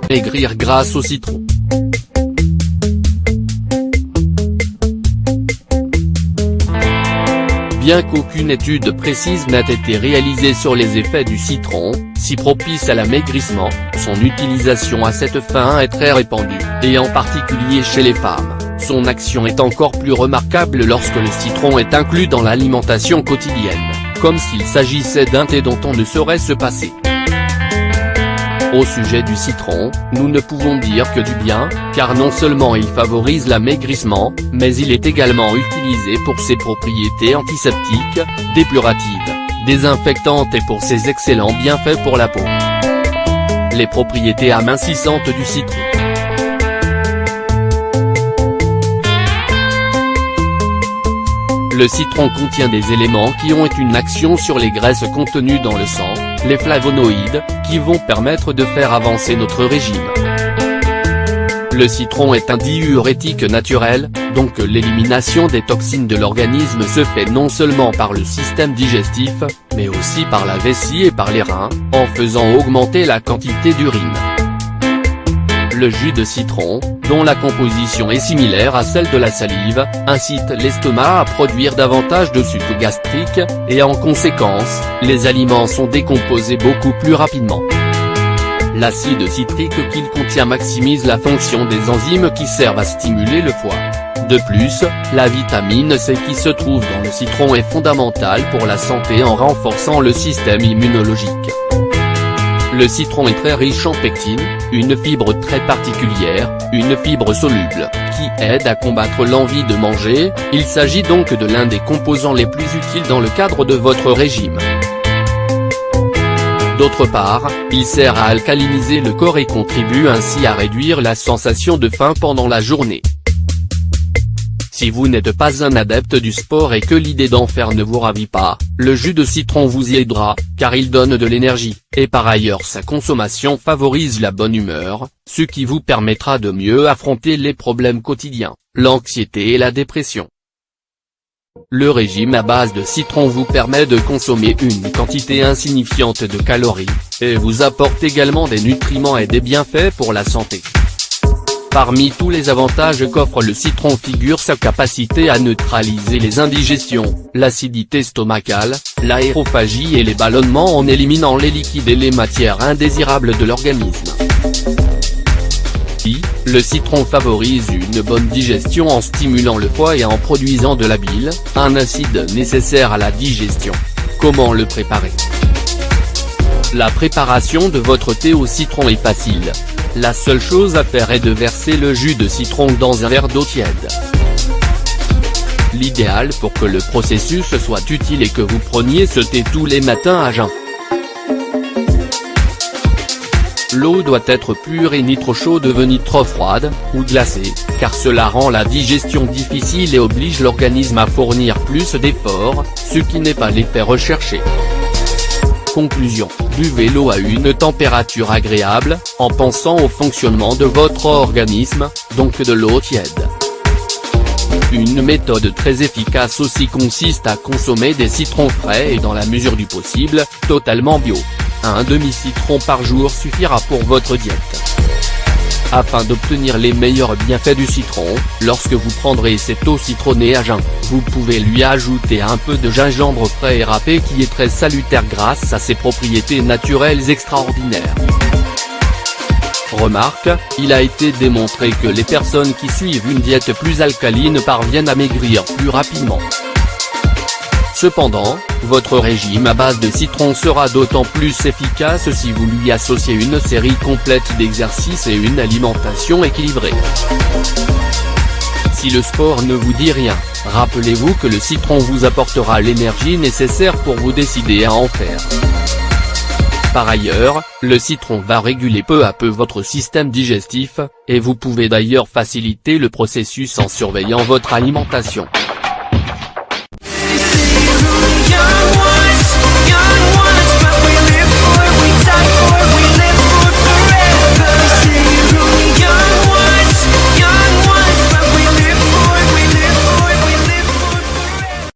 Maigrir grâce au citron. Bien qu'aucune étude précise n'ait été réalisée sur les effets du citron, si propice à l'amaigrissement, son utilisation à cette fin est très répandue, et en particulier chez les femmes. Son action est encore plus remarquable lorsque le citron est inclus dans l'alimentation quotidienne, comme s'il s'agissait d'un thé dont on ne saurait se passer. Au sujet du citron, nous ne pouvons dire que du bien, car non seulement il favorise l'amaigrissement, mais il est également utilisé pour ses propriétés antiseptiques, dépuratives, désinfectantes et pour ses excellents bienfaits pour la peau. Les propriétés amincissantes du citron. Le citron contient des éléments qui ont une action sur les graisses contenues dans le sang, les flavonoïdes, qui vont permettre de faire avancer notre régime. Le citron est un diurétique naturel, donc l'élimination des toxines de l'organisme se fait non seulement par le système digestif, mais aussi par la vessie et par les reins, en faisant augmenter la quantité d'urine. Le jus de citron, dont la composition est similaire à celle de la salive, incite l'estomac à produire davantage de sucre gastrique, et en conséquence, les aliments sont décomposés beaucoup plus rapidement. L'acide citrique qu'il contient maximise la fonction des enzymes qui servent à stimuler le foie. De plus, la vitamine C qui se trouve dans le citron est fondamentale pour la santé en renforçant le système immunologique. Le citron est très riche en pectine, une fibre très particulière, une fibre soluble, qui aide à combattre l'envie de manger. Il s'agit donc de l'un des composants les plus utiles dans le cadre de votre régime. D'autre part, il sert à alcaliniser le corps et contribue ainsi à réduire la sensation de faim pendant la journée. Si vous n'êtes pas un adepte du sport et que l'idée d'en faire ne vous ravit pas, le jus de citron vous y aidera, car il donne de l'énergie, et par ailleurs sa consommation favorise la bonne humeur, ce qui vous permettra de mieux affronter les problèmes quotidiens, l'anxiété et la dépression. Le régime à base de citron vous permet de consommer une quantité insignifiante de calories, et vous apporte également des nutriments et des bienfaits pour la santé. Parmi tous les avantages qu'offre le citron figure sa capacité à neutraliser les indigestions, l'acidité stomacale, l'aérophagie et les ballonnements en éliminant les liquides et les matières indésirables de l'organisme. Le citron favorise une bonne digestion en stimulant le foie et en produisant de la bile, un acide nécessaire à la digestion. Comment le préparer? La préparation de votre thé au citron est facile. La seule chose à faire est de verser le jus de citron dans un verre d'eau tiède. L'idéal pour que le processus soit utile est que vous preniez ce thé tous les matins à jeun. L'eau doit être pure et ni trop chaude ni trop froide, ou glacée, car cela rend la digestion difficile et oblige l'organisme à fournir plus d'efforts, ce qui n'est pas l'effet recherché. Conclusion, buvez l'eau à une température agréable, en pensant au fonctionnement de votre organisme, donc de l'eau tiède. Une méthode très efficace aussi consiste à consommer des citrons frais et dans la mesure du possible, totalement bio. Un demi-citron par jour suffira pour votre diète. Afin d'obtenir les meilleurs bienfaits du citron, lorsque vous prendrez cette eau citronnée à jeun, vous pouvez lui ajouter un peu de gingembre frais et râpé qui est très salutaire grâce à ses propriétés naturelles extraordinaires. Remarque, il a été démontré que les personnes qui suivent une diète plus alcaline parviennent à maigrir plus rapidement. Cependant, votre régime à base de citron sera d'autant plus efficace si vous lui associez une série complète d'exercices et une alimentation équilibrée. Si le sport ne vous dit rien, rappelez-vous que le citron vous apportera l'énergie nécessaire pour vous décider à en faire. Par ailleurs, le citron va réguler peu à peu votre système digestif, et vous pouvez d'ailleurs faciliter le processus en surveillant votre alimentation.